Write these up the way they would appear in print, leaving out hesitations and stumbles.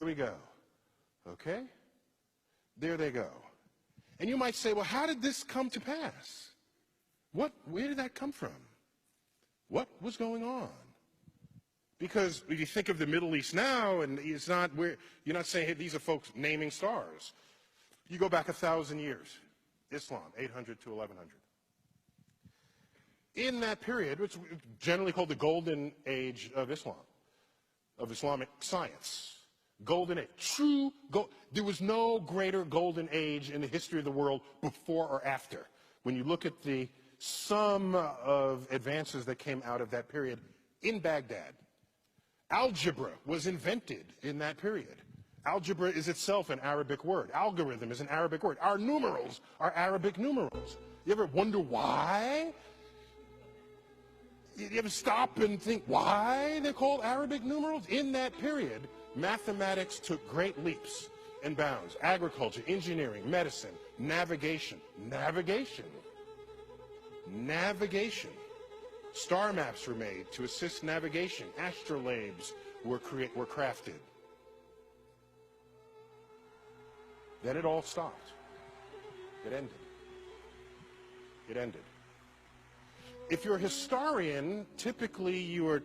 Here we go. Okay? There they go. And you might say, well, how did this come to pass? Where did that come from? What was going on? Because if you think of the Middle East now, and it's not where you're not saying, hey, these are folks naming stars. You go back 1,000 years, Islam, 800 to 1100. In that period, which is generally called the golden age of Islam, of Islamic science, golden age, there was no greater golden age in the history of the world before or after. When you look at the sum of advances that came out of that period in Baghdad, algebra was invented in that period. Algebra is itself an Arabic word. Algorithm is an Arabic word. Our numerals are Arabic numerals. You ever wonder why? You ever stop and think why they're called Arabic numerals? In that period, mathematics took great leaps and bounds. Agriculture, engineering, medicine, navigation. Star maps were made to assist navigation. Astrolabes were crafted. Then it all stopped. It ended. If you're a historian, typically you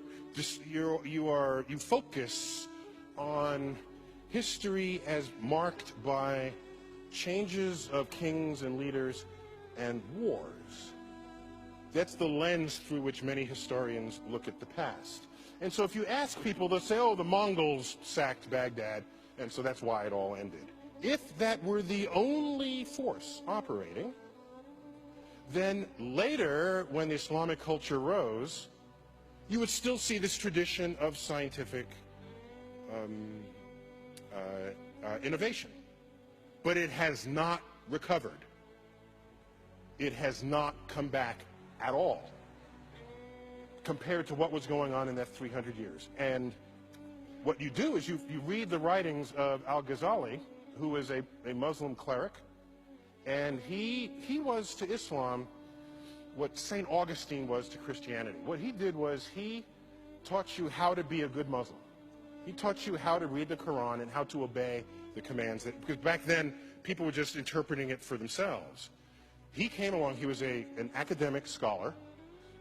focus on history as marked by changes of kings and leaders and wars. That's the lens through which many historians look at the past. And so if you ask people, they'll say, oh, the Mongols sacked Baghdad, and so that's why it all ended. If that were the only force operating, then later, when the Islamic culture rose, you would still see this tradition of scientific innovation. But it has not recovered. It has not come back at all compared to what was going on in that 300 years. And what you do is you read the writings of Al-Ghazali, who is a Muslim cleric, and he was to Islam what St. Augustine was to Christianity. What he did was he taught you how to be a good Muslim. He taught you how to read the Quran and how to obey the commands. Because back then, people were just interpreting it for themselves. He came along, he was an academic scholar.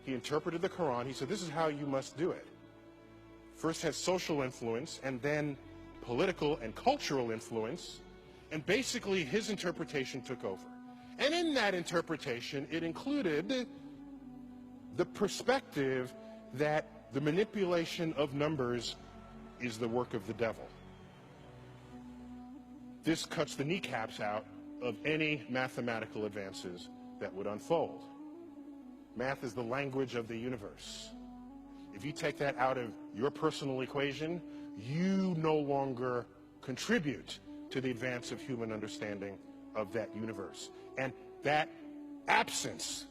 He interpreted the Quran. He said, this is how you must do it. First had social influence, and then political and cultural influence. And basically, his interpretation took over. And in that interpretation, it included the perspective that the manipulation of numbers is the work of the devil. This cuts the kneecaps out of any mathematical advances that would unfold. Math is the language of the universe. If you take that out of your personal equation, you no longer contribute to the advance of human understanding of that universe. And that absence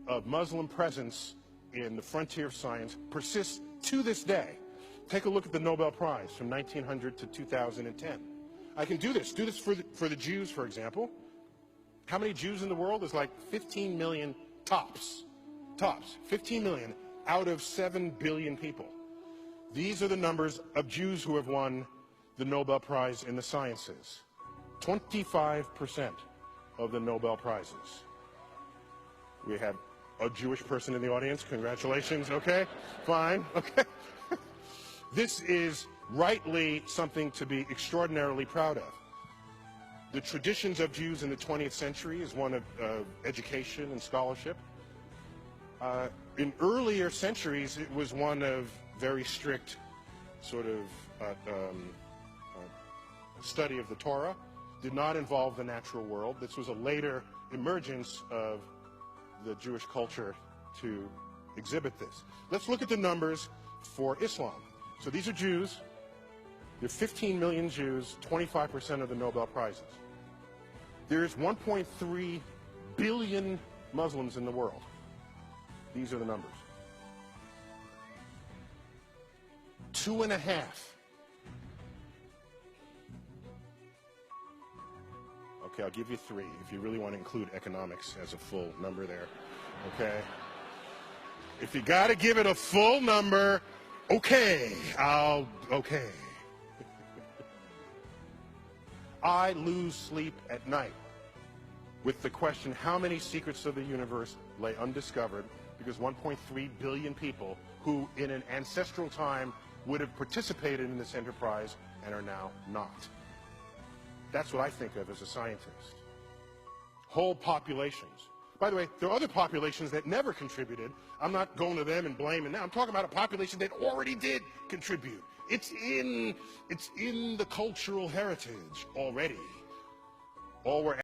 of Muslim presence in the frontier of science persists to this day. Take a look at the Nobel Prize from 1900 to 2010. I can do this for the Jews, for example. How many Jews in the world? There's like 15 million tops. 15 million out of 7 billion people. These are the numbers of Jews who have won the Nobel Prize in the sciences. 25% of the Nobel Prizes. We have a Jewish person in the audience. Congratulations. Okay, fine. Okay. This is rightly something to be extraordinarily proud of. The traditions of Jews in the 20th century is one of education and scholarship. In earlier centuries, it was one of very strict sort of study of the Torah. Did not involve the natural world. This was a later emergence of the Jewish culture to exhibit this. Let's look at the numbers for Islam. So these are Jews. There are 15 million Jews, 25% of the Nobel Prizes. There's 1.3 billion Muslims in the world. These are the numbers. 2.5. Okay, I'll give you 3 if you really want to include economics as a full number there. Okay? If you got to give it a full number, okay, okay. I lose sleep at night with the question, how many secrets of the universe lay undiscovered, because 1.3 billion people who in an ancestral time would have participated in this enterprise and are now not. That's what I think of as a scientist. Whole populations. By the way, there are other populations that never contributed. I'm not going to them and blaming them. I'm talking about a population that already did contribute. It's in the cultural heritage already. All we're